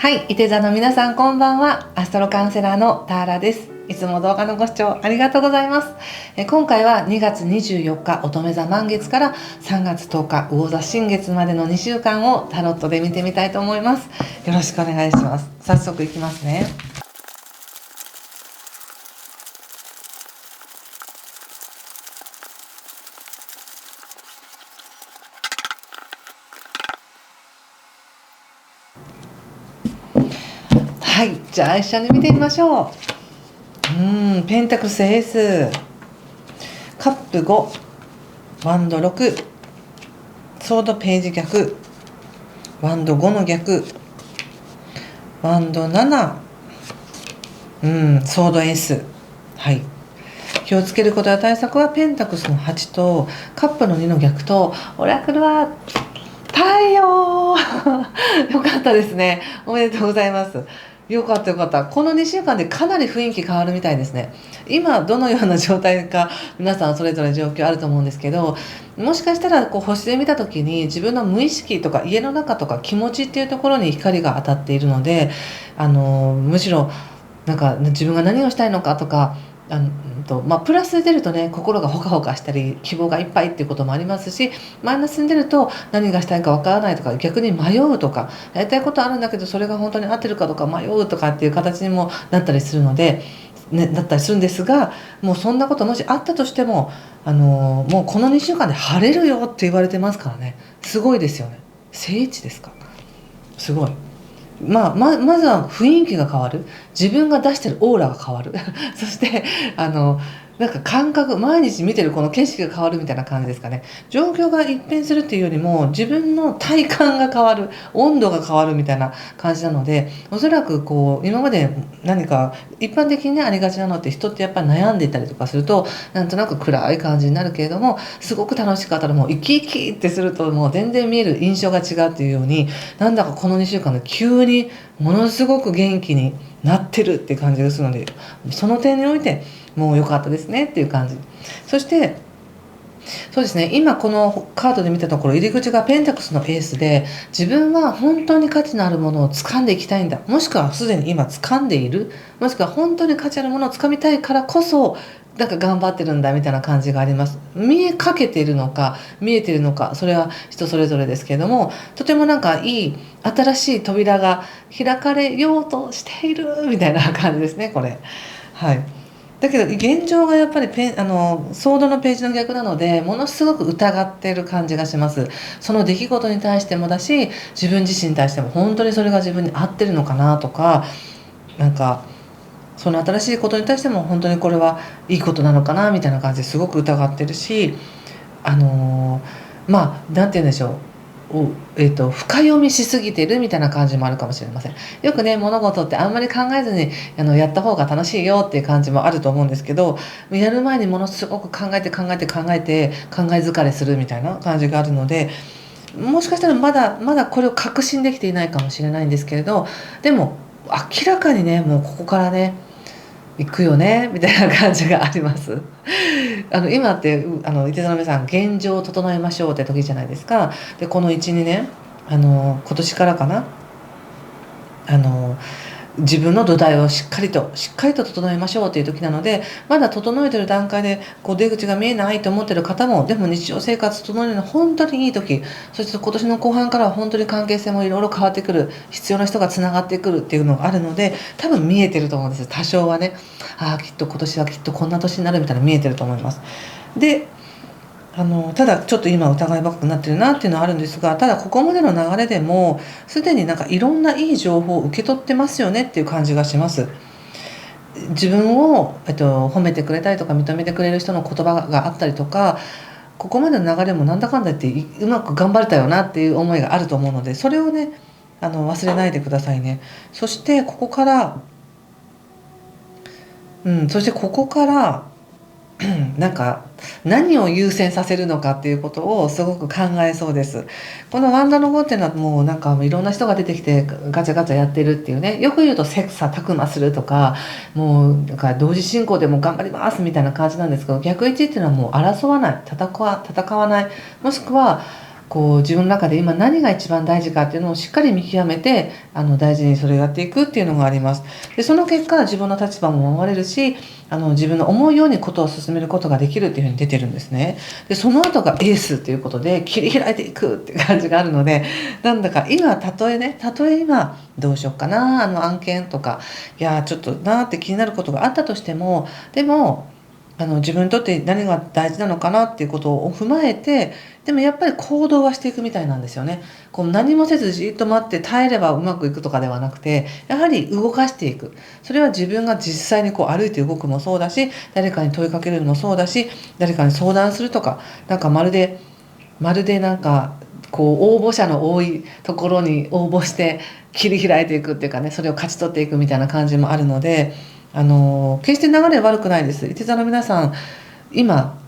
はい、いて座の皆さんこんばんは。アストロカウンセラーのターラです。いつも動画のご視聴ありがとうございます。今回は2月24日乙女座満月から3月10日魚座新月までの2週間をタロットで見てみたいと思います。よろしくお願いします。早速いきますね。はい、じゃあ一緒に見てみましょう。ペンタクルスエース、カップ5、ワンド6、ソードページ逆、ワンド5の逆、ワンド7、ソードエース。はい。気をつけることや対策はペンタクスの8とカップの2の逆とオラクルは太陽よかったですね。おめでとうございます。よかったよかった。この2週間でかなり雰囲気変わるみたいですね。今どのような状態か皆さんそれぞれ状況あると思うんですけど、もしかしたらこう星で見た時に自分の無意識とか家の中とか気持ちっていうところに光が当たっているので、むしろなんか自分が何をしたいのかとか、プラスで出るとね、心がほかほかしたり希望がいっぱいっていうこともありますし、マイナスに出ると何がしたいかわからないとか、逆に迷うとか、やりたいことあるんだけどそれが本当に合ってるかどうか迷うとかっていう形にもなったりするので、なったりするんですが、もうそんなこともしあったとしても、もうこの2週間で晴れるよって言われてますからね。すごいですよね。聖地ですか。すごい。まずは雰囲気が変わる、自分が出してるオーラが変わるそしてなんか感覚、毎日見てるこの景色が変わるみたいな感じですかね。状況が一変するっていうよりも自分の体感が変わる、温度が変わるみたいな感じなので、おそらくこう今まで何か一般的にねありがちなのって、人ってやっぱり悩んでいたりとかするとなんとなく暗い感じになるけれども、すごく楽しかったらもう生き生きってするともう全然見える印象が違うっていうように、なんだかこの2週間で急にものすごく元気になってるっていう感じがするので、その点においてもう良かったですねっていう感じ。そしてそうですね、今このカードで見たところ入り口がペンタクスのエースで、自分は本当に価値のあるものを掴んでいきたいんだ、もしくはすでに今掴んでいる、もしくは本当に価値あるものを掴みたいからこそなんか頑張ってるんだみたいな感じがあります。見えかけているのか見えているのか、それは人それぞれですけれども、とてもなんかいい新しい扉が開かれようとしているみたいな感じですね、これ。はい。だけど現状がやっぱりソードのページの逆なので、ものすごく疑っている感じがします。その出来事に対してもだし、自分自身に対しても本当にそれが自分に合ってるのかなとか、なんかその新しいことに対しても本当にこれはいいことなのかなみたいな感じですごく疑ってるし、なんて言うんでしょう、深読みしすぎてるみたいな感じもあるかもしれません。よくね、物事ってあんまり考えずにやった方が楽しいよっていう感じもあると思うんですけど、やる前にものすごく考えて考えて考えて考え疲れするみたいな感じがあるので、もしかしたらまだこれを確信できていないかもしれないんですけれど、でも明らかにね、もうここからね行くよねみたいな感じがあります。今って伊手座の皆さん、現状を整えましょうって時じゃないですか。でこの 1,2 年今年からかな、自分の土台をしっかりと整えましょうという時なので、まだ整えてる段階でこう出口が見えないと思ってる方も、でも日常生活整えるのは本当にいい時、そして今年の後半からは本当に関係性もいろいろ変わってくる、必要な人がつながってくるっていうのがあるので、多分見えてると思うんですよ、多少はね。きっと今年はきっとこんな年になるみたいな見えてると思います。でただちょっと今疑い深くなってるなっていうのはあるんですが、ただここまでの流れでもすでになんかいろんないい情報を受け取ってますよねっていう感じがします。自分を、褒めてくれたりとか認めてくれる人の言葉があったりとか、ここまでの流れもなんだかんだ言ってうまく頑張れたよなっていう思いがあると思うので、それをね忘れないでくださいね。そしてここからなんか何を優先させるのかっていうことをすごく考えそうです。このワンダの5っていうのはもうなんかいろんな人が出てきてガチャガチャやってるっていうね、よく言うと切磋琢磨するとか、もうなんか同時進行でも頑張りますみたいな感じなんですけど、逆位置っていうのはもう争わない、戦わない、もしくはこう自分の中で今何が一番大事かっていうのをしっかり見極めて大事にそれをやっていくっていうのがあります。でその結果自分の立場も守れるし自分の思うようにことを進めることができるっていうふうに出てるんですね。でその後がエースということで切り開いていくっていう感じがあるので、なんだか今たとえ今どうしようかな案件とかいやちょっとなーって気になることがあったとしても、でも自分にとって何が大事なのかなっていうことを踏まえて、でもやっぱり行動はしていくみたいなんですよね。こう何もせずじっと待って耐えればうまくいくとかではなくて、やはり動かしていく。それは自分が実際にこう歩いて動くもそうだし、誰かに問いかけるのもそうだし、誰かに相談するとか、なんかまるでなんかこう応募者の多いところに応募して切り開いていくっていうかね、それを勝ち取っていくみたいな感じもあるので、決して流れは悪くないです。いて座の皆さん、今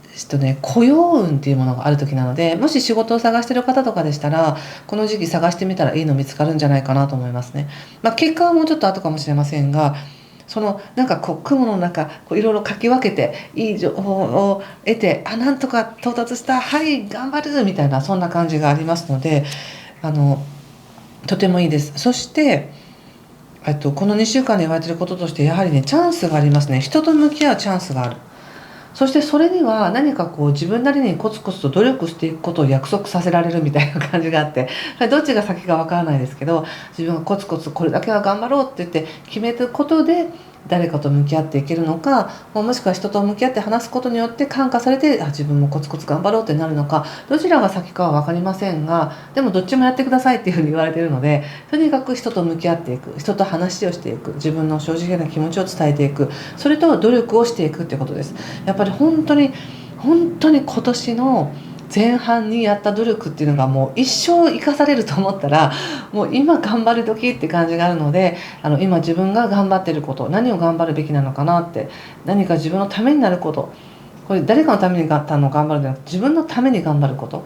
雇用運っていうものがある時なので、もし仕事を探してる方とかでしたらこの時期探してみたらいいの見つかるんじゃないかなと思いますね。結果はもうちょっと後かもしれませんが、そのなんかこう雲の中こういろいろかき分けていい情報を得て、なんとか到達した、はい頑張るみたいな、そんな感じがありますので、とてもいいです。そしてこの2週間で言われていることとして、やはりねチャンスがありますね。人と向き合うチャンスがある。そしてそれには何かこう自分なりにコツコツと努力していくことを約束させられるみたいな感じがあって、どっちが先かわからないですけど、自分がコツコツこれだけは頑張ろうって言って決めることで誰かと向き合っていけるのか、もしくは人と向き合って話すことによって感化されて自分もコツコツ頑張ろうってなるのか、どちらが先かは分かりませんが、でもどっちもやってくださいっていうふうに言われているので、とにかく人と向き合っていく、人と話をしていく、自分の正直な気持ちを伝えていく、それと努力をしていくっていうことです。やっぱり本当に今年の前半にやった努力っていうのがもう一生生かされると思ったら、もう今頑張る時って感じがあるので、今自分が頑張ってること、何を頑張るべきなのかなって、何か自分のためになること、これ誰かのために頑張るんじゃなくて自分のために頑張ること、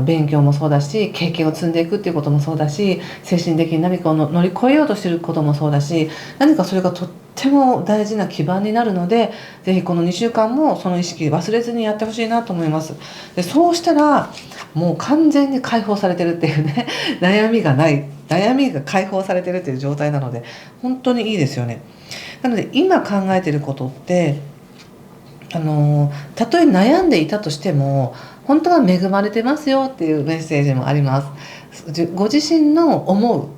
勉強もそうだし、経験を積んでいくっていうこともそうだし、精神的に何かを乗り越えようとしていることもそうだし、何かそれがとっても大事な基盤になるので、ぜひこの2週間もその意識忘れずにやってほしいなと思います。でそうしたらもう完全に解放されてるっていうね悩みが解放されてるっていう状態なので、本当にいいですよね。なので今考えてることって、たとえ悩んでいたとしても本当は恵まれてますよっていうメッセージもあります。ご自身の思う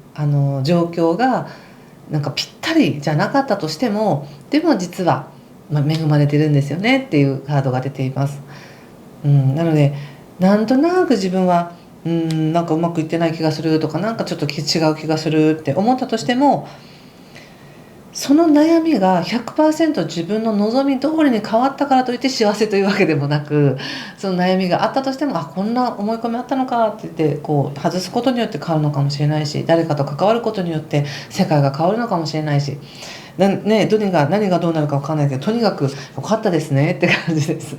状況がなんかぴったりじゃなかったとしても、でも実は、恵まれてるんですよねっていうカードが出ています。なのでなんとなく自分はなんかうまくいってない気がするとか、なんかちょっと違う気がするって思ったとしても、その悩みが 100% 自分の望み通りに変わったからといって幸せというわけでもなく、その悩みがあったとしても、こんな思い込みあったのかって言ってこう外すことによって変わるのかもしれないし、誰かと関わることによって世界が変わるのかもしれないし、何がどうなるか分かんないけど、とにかく良かったですねって感じです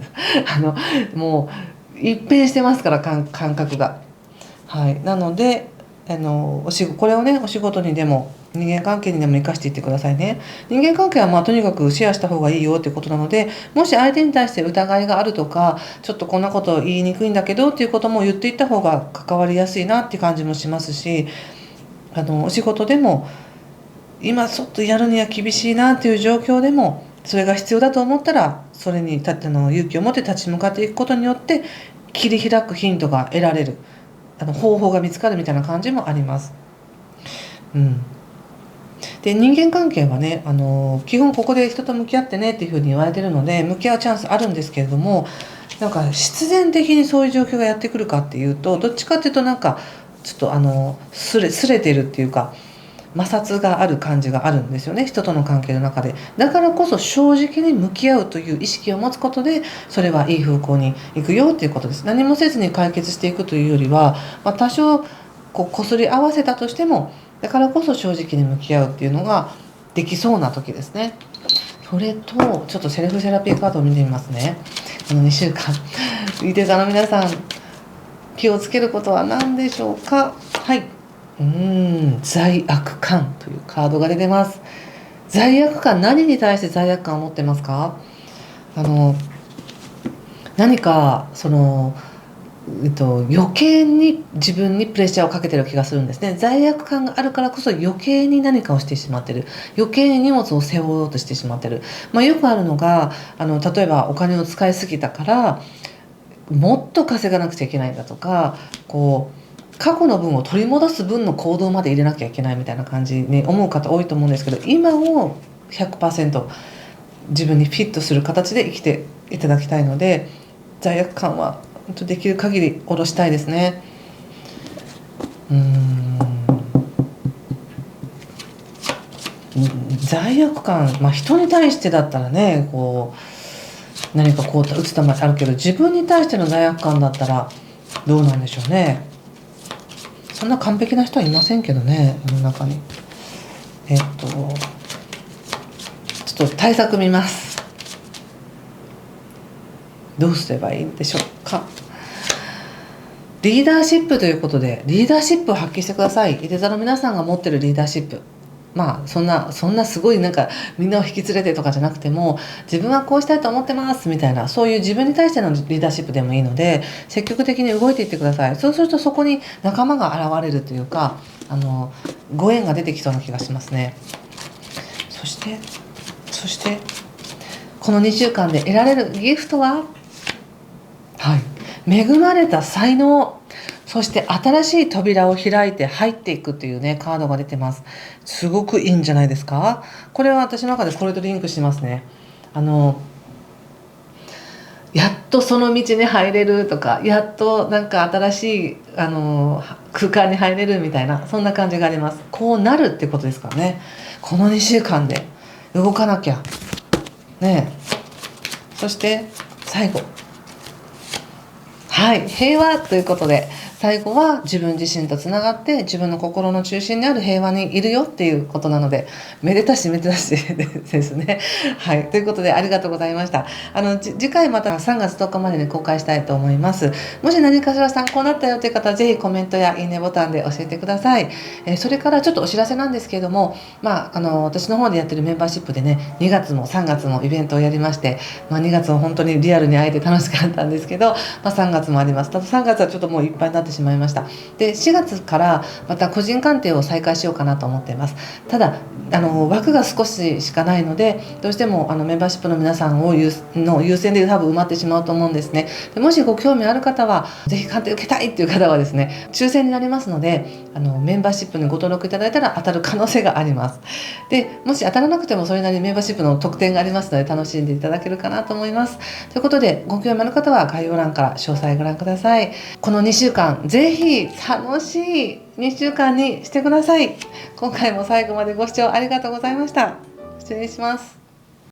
もう一変してますから、感覚が。はい、なのでこれをねお仕事にでも人間関係にでも生かしていってくださいね。人間関係はとにかくシェアした方がいいよっていうことなので、もし相手に対して疑いがあるとか、ちょっとこんなこと言いにくいんだけどっていうことも言っていった方が関わりやすいなっていう感じもしますし、お仕事でも今ちょっとやるには厳しいなっていう状況でも、それが必要だと思ったらそれに勇気を持って立ち向かっていくことによって切り開くヒントが得られる、方法が見つかるみたいな感じもあります。で人間関係はね、基本ここで人と向き合ってねっていうふうに言われてるので、向き合うチャンスあるんですけれども、なんか必然的にそういう状況がやってくるかっていうと、どっちかっていうとなんかちょっとすれてるっていうか、摩擦がある感じがあるんですよね、人との関係の中で。だからこそ正直に向き合うという意識を持つことで、それはいい方向に行くよっていうことです。何もせずに解決していくというよりは、多少こすり合わせたとしても、だからこそ正直に向き合うっていうのができそうな時ですね。それとちょっとセルフセラピーカードを見てみますね。この2週間いて座の皆さん、気をつけることは何でしょうか。はい、罪悪感というカードが出てます。罪悪感、何に対して罪悪感を持ってますか？何か余計に自分にプレッシャーをかけてる気がするんですね。罪悪感があるからこそ余計に何かをしてしまってる、余計に荷物を背負おうとしてしまってる。よくあるのが例えばお金を使いすぎたからもっと稼がなくちゃいけないんだとか、過去の分を取り戻す分の行動まで入れなきゃいけないみたいな感じに思う方多いと思うんですけど、今を 100% 自分にフィットする形で生きていただきたいので、罪悪感は本当できる限り下ろしたいですね。罪悪感、人に対してだったらね、何か打つ玉あるけど、自分に対しての罪悪感だったらどうなんでしょうね。そんな完璧な人はいませんけどね、世の中に。ちょっと対策見ます。どうすればいいんでしょうか。リーダーシップということで、リーダーシップを発揮してください。いて座の皆さんが持ってるリーダーシップ、そんなすごいみんなを引き連れてとかじゃなくても、自分はこうしたいと思ってますみたいな、そういう自分に対してのリーダーシップでもいいので、積極的に動いていってください。そうするとそこに仲間が現れるというか、ご縁が出てきそうな気がしますね。そしてこの2週間で得られるギフトは、恵まれた才能、そして新しい扉を開いて入っていくというね、カードが出てます。すごくいいんじゃないですか。これは私の中でこれとリンクしますね。やっとその道に入れるとか、やっと新しい空間に入れるみたいな、そんな感じがあります。こうなるってことですからね。この2週間で動かなきゃね。そして最後、平和ということで、最後は自分自身とつながって自分の心の中心にある平和にいるよっていうことなので、めでたしですね。ということでありがとうございました。次回また3月10日までに公開したいと思います。もし何かしら参考になったよという方はぜひコメントやいいねボタンで教えてください。それからちょっとお知らせなんですけれども、私の方でやってるメンバーシップでね、2月も3月もイベントをやりまして、2月は本当にリアルに会えて楽しかったんですけど、3月もあります。ただ3月はちょっともういっぱいになってしまいました。で4月からまた個人鑑定を再開しようかなと思っています。ただ枠が少ししかないので、どうしてもメンバーシップの皆さんの優先で多分埋まってしまうと思うんですね。でもしご興味ある方は、ぜひ鑑定受けたいっていう方はですね、抽選になりますので、メンバーシップにご登録いただいたら当たる可能性があります。でもし当たらなくてもそれなりにメンバーシップの特典がありますので、楽しんでいただけるかなと思います。ということで、ご興味ある方は概要欄から詳細ご覧ください。この2週間ぜひ楽しい2週間にしてください。今回も最後までご視聴ありがとうございました。失礼します。